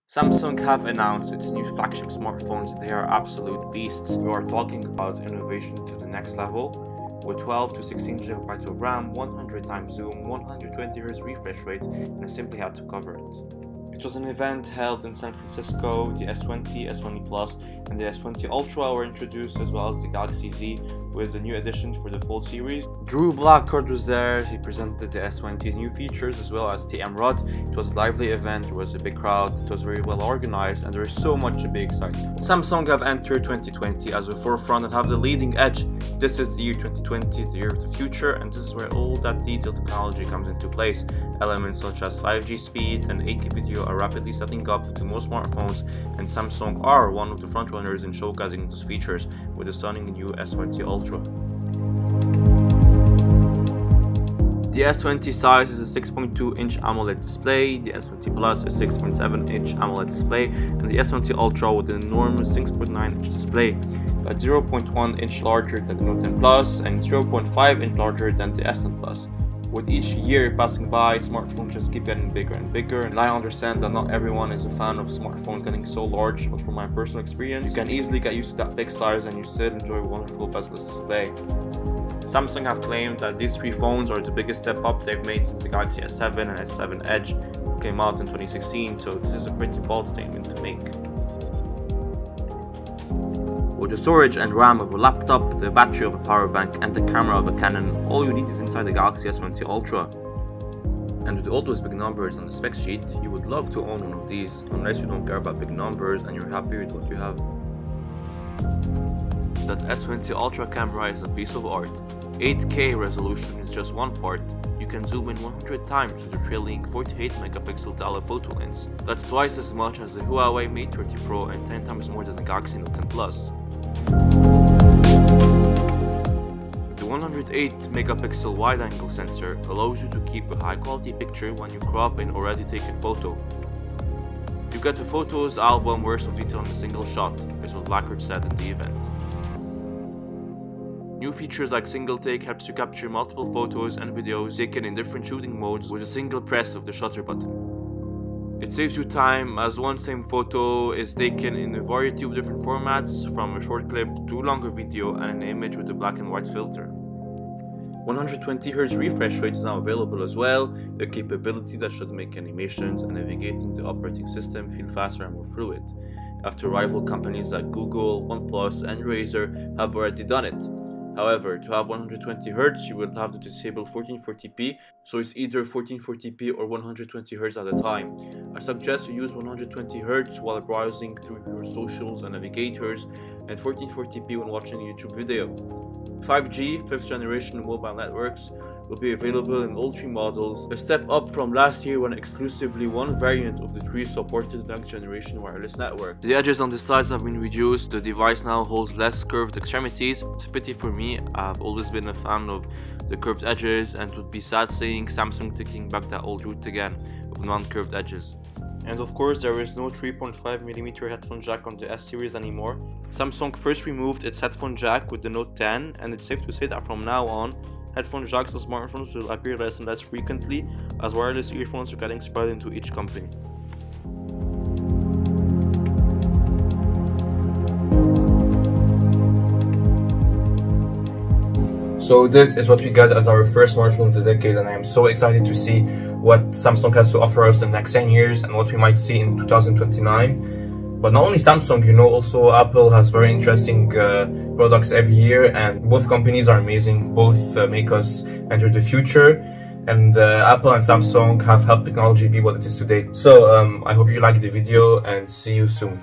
Samsung have announced its new flagship smartphones. They are absolute beasts. We are talking about innovation to the next level with 12 to 16 GB of RAM, 100 times zoom, 120Hz refresh rate, and I simply had to cover it. It was an event held in San Francisco. The S20, S20 Plus, and the S20 Ultra were introduced, as well as the Galaxy Z, with a new addition for the Fold series. Drew Blackard was there. He presented the S20's new features as well as TM Rod. It was a lively event, there was a big crowd, it was very well organized, and there is so much to be excited for. Samsung have entered 2020 as a forefront and have the leading edge. This is the year 2020, the year of the future, and this is where all that detailed technology comes into place. Elements such as 5G speed and 8K video are rapidly setting up to most smartphones, and Samsung are one of the frontrunners in showcasing those features with the stunning new S20 Ultra. The S20 size is a 6.2-inch AMOLED display, the S20 Plus a 6.7-inch AMOLED display, and the S20 Ultra with an enormous 6.9-inch display. That's 0.1-inch larger than the Note 10 Plus and 0.5-inch larger than the S10 Plus. With each year passing by, smartphones just keep getting bigger and bigger, and I understand that not everyone is a fan of smartphones getting so large, but from my personal experience, you can easily get used to that big size and you still enjoy a wonderful bezel-less display. Samsung have claimed that these three phones are the biggest step up they've made since the Galaxy S7 and S7 Edge came out in 2016, so this is a pretty bold statement to make. With the storage and RAM of a laptop, the battery of a power bank, and the camera of a Canon, all you need is inside the Galaxy S20 Ultra. And with all those big numbers on the spec sheet, you would love to own one of these, unless you don't care about big numbers and you're happy with what you have. That S20 Ultra camera is a piece of art. 8K resolution is just one part. You can zoom in 100 times with a thrilling 48 megapixel telephoto lens. That's twice as much as the Huawei Mate 30 Pro and 10 times more than the Galaxy Note 10 Plus. The 108 megapixel wide-angle sensor allows you to keep a high-quality picture when you crop an already taken photo. You get a photos album worth of detail in a single shot, is what Blackard said in the event. New features like single take helps you capture multiple photos and videos taken in different shooting modes with a single press of the shutter button. It saves you time, as one same photo is taken in a variety of different formats, from a short clip to longer video and an image with a black and white filter. 120Hz refresh rate is now available as well, a capability that should make animations and navigating the operating system feel faster and more fluid, after rival companies like Google, OnePlus and Razer have already done it. However, to have 120Hz, you will have to disable 1440p, so it's either 1440p or 120Hz at a time. I suggest you use 120Hz while browsing through your socials and navigators, and 1440p when watching a YouTube video. 5G, 5th generation mobile networks, will be available in all three models, a step up from last year when exclusively one variant of the three supported the next generation wireless network. The edges on the sides have been reduced, the device now holds less curved extremities. It's a pity for me, I've always been a fan of the curved edges, and it would be sad seeing Samsung taking back that old route again of non-curved edges. And of course, there is no 3.5mm headphone jack on the S series anymore. Samsung first removed its headphone jack with the Note 10, and it's safe to say that from now on, headphone jacks on smartphones will appear less and less frequently, as wireless earphones are getting spread into each company. So this is what we got as our first smartphone of the decade, and I am so excited to see what Samsung has to offer us in the next 10 years and what we might see in 2029. But not only Samsung, you know, also Apple has very interesting products every year, and both companies are amazing. Both make us enter the future, and Apple and Samsung have helped technology be what it is today. So I hope you liked the video, and see you soon.